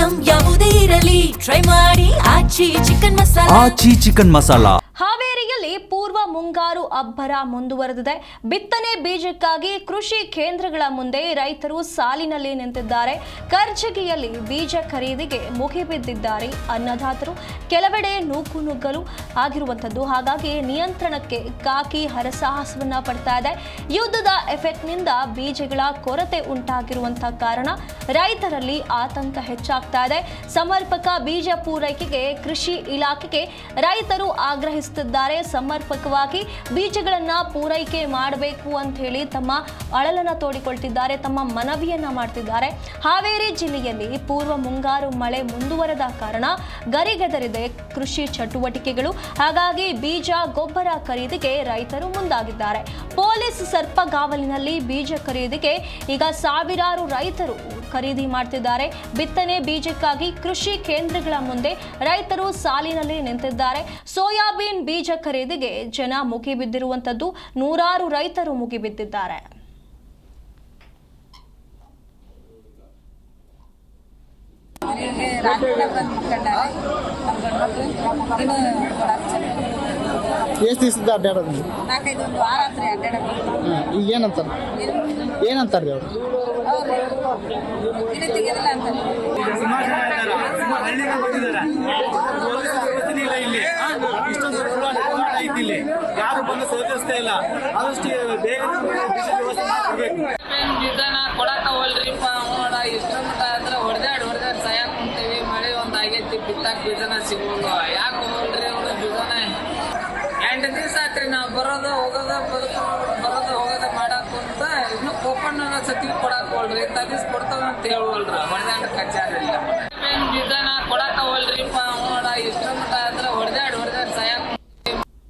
Item ಯಾವುದೇ ಇರಲಿ try ಮಾಡಿ ಆಚಿ ಚಿಕನ್ ಮಸಾಲಾ. ಹಾವೇರಿಯಲ್ಲಿ ಪೂರ್ವ ಮುಂಗಾರು ಅಬ್ಬರ ಮುಂದುವರೆದಿದೆ. ಬಿತ್ತನೆ ಬೀಜಕ್ಕಾಗಿ ಕೃಷಿ ಕೇಂದ್ರಗಳ ಮುಂದೆ ರೈತರು ಸಾಲಿನಲ್ಲಿ ನಿಂತಿದ್ದಾರೆ. ಕರ್ಜಗಿಯಲ್ಲಿ ಬೀಜ ಖರೀದಿಗೆ ಮುಗಿಬಿದ್ದಿದ್ದಾರೆ ಅನ್ನದಾತರು. ಕೆಲವೆಡೆ ನುಗ್ಗಲು ಆಗಿರುವಂಥದ್ದು. ಹಾಗಾಗಿ ನಿಯಂತ್ರಣಕ್ಕೆ ಕಾಕಿ ಹರಸಾಹಸವನ್ನ ಪಡ್ತಾ ಇದೆ. ಯುದ್ಧದ ಎಫೆಕ್ಟ್ನಿಂದ ಬೀಜಗಳ ಕೊರತೆ ಉಂಟಾಗಿರುವಂತಹ ಕಾರಣ ರೈತರಲ್ಲಿ ಆತಂಕ ಹೆಚ್ಚಾಗ್ತಾ ಇದೆ. ಸಮರ್ಪಕ ಬೀಜ ಪೂರೈಕೆಗೆ ಕೃಷಿ ಇಲಾಖೆಗೆ ರೈತರು ಆಗ್ರಹಿಸುತ್ತಿದ್ದಾರೆ. ಸಮರ್ಪಕವಾಗಿ ಬೀಜಗಳನ್ನ ಪೂರೈಕೆ ಮಾಡಬೇಕು ಅಂತ ಹೇಳಿ ತಮ್ಮ ಅಳಲನ್ನ ತೋಡಿಕೊಳ್ತಿದ್ದಾರೆ, ತಮ್ಮ ಮನವಿಯನ್ನ ಮಾಡ್ತಿದ್ದಾರೆ. ಹಾವೇರಿ ಜಿಲ್ಲೆಯಲ್ಲಿ ಪೂರ್ವ ಮುಂಗಾರು ಮಳೆ ಮುಂದುವರೆದ ಕಾರಣ ಗರಿಗೆದರಿದೆ ಕೃಷಿ ಚಟುವಟಿಕೆಗಳು. ಹಾಗಾಗಿ ಬೀಜ ಗೊಬ್ಬರ ಖರೀದಿಗೆ ರೈತರು ಮುಂದಾಗಿದ್ದಾರೆ. ಪೊಲೀಸ್ ಸರ್ಪಗಾವಲಿನಲ್ಲಿ ಬೀಜ ಖರೀದಿಗೆ ಈಗ ಸಾವಿರಾರು ರೈತರು ಖರೀದಿ ಮಾಡ್ತಿದ್ದಾರೆ. ಬಿತ್ತನೆ ಬೀಜಕ್ಕಾಗಿ ಕೃಷಿ ಕೇಂದ್ರಗಳ ಮುಂದೆ ರೈತರು ಸಾಲಿನಲ್ಲಿ ನಿಂತಿದ್ದಾರೆ. ಸೋಯಾಬೀನ್ ಬೀಜ ಖರೀದಿಗೆ ಜನ ಮುಗಿಬಿದ್ದಿರುವಂತದ್ದು. ನೂರಾರು ರೈತರು ಮುಗಿಬಿದ್ದಿದ್ದಾರೆ. ಎಷ್ಟು ದಿವಸದ ಅಡ್ಡಾಡೋದು? ಈಗ ಏನಂತಾರ್ರಿ ಅವರು? ಯಾರು ಬಂದು ಸಹಕರಿಸ್ತಾ ಇಲ್ಲ. ಆದಷ್ಟು ಬೇಗ ಕೊಡಕವಲ್ರಿಪ್ಪ ನೋಡ ಇಷ್ಟೊಂದು ಅಂದ್ರೆ ಹೊಡೆದಾಡಿ ಸಾಯಕ್ ಕುಂತೀವಿ. ಮಳೆ ಒಂದ್ ಆಗೈತಿ, ಬಿತ್ತಾಕ್ ಬೀಜನ ಸಿಗೋದು. ಯಾಕೆ ಹೋಗಲ್ರಿ ಅವ್ರು ಬೀಜನ? 8 ದಿವಸ ಆತ್ರಿ ನಾವು ಬರೋದು ಹೋಗೋದ ಮಾಡಕ್ ಅಂತ ಇನ್ನು ಕೋಪಣ್ಣ ಸತಿ ಕೊಡಕ್ ಹೋಲ್ರಿ. ಇಂಥ ದಿವ್ಸ ಕೊಡ್ತಾವ ಅಂತ ಹೇಳುವಲ್ರ ಹೊಡೆದಾಟ ಕಚ್ಚಾರಿ.